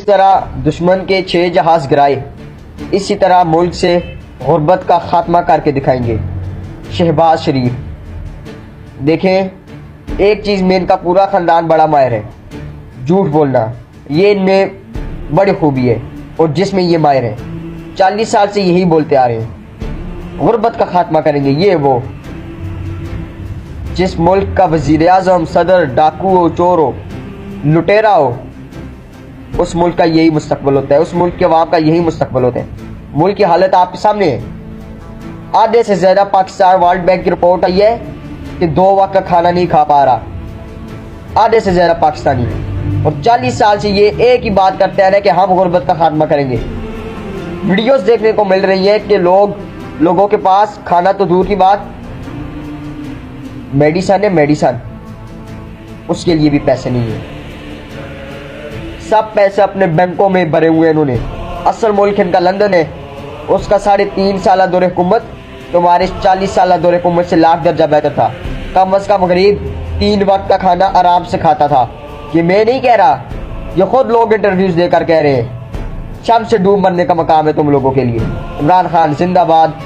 तरह दुश्मन के 6 जहाज गिराए, इसी तरह मुल्क से गुर्बत का खात्मा करके दिखाएंगे। शहबाज शरीफ। देखें, एक चीज़ में इनका पूरा ख़ानदान बड़ा माहिर है, झूठ बोलना, ये इनमें बड़ी खूबी है और जिसमें ये माहिर है। 40 साल से यही बोलते आ रहे हैं, गुर्बत का खात्मा करेंगे, ये वो। जिस मुल्क का वज़ीर आज़म, सदर डाकू हो, चोर हो, लुटेरा हो, उस मुल्क का यही मुस्तकबिल होता है, उस मुल्क के अवाम का यही मुस्तकबिल होता है। मुल्क की हालत आपके सामने है। आधे से ज़्यादा पाकिस्तान, वर्ल्ड बैंक की रिपोर्ट आई है कि 2 वक्त का खाना नहीं खा पा रहा, आधे से ज़्यादा पाकिस्तानी। और 40 साल से ये एक ही बात करते आ रहे हैं कि हम गुर्बत का खात्मा करेंगे। वीडियोस देखने को मिल रही है कि लोगों के पास खाना तो दूर की बात, मेडिसन है, मेडिसन, उसके लिए भी पैसे नहीं है। सब पैसे अपने बैंकों में भरे हुए हैं इन्होंने। असल मुल्क इनका लंदन है, उसका 3.5 साल दौरे हुकूमत तुम्हारे 40 साल दौरे हुकूमत से लाख दर्जा बेहतर था। कम अज कम गरीब 3 वक्त का खाना आराम से खाता था। ये मैं नहीं कह रहा, ये खुद लोग इंटरव्यूज देकर कह रहे हैं। शम से डूब मरने का मकाम है तुम लोगों के लिए। इमरान खान जिंदाबाद।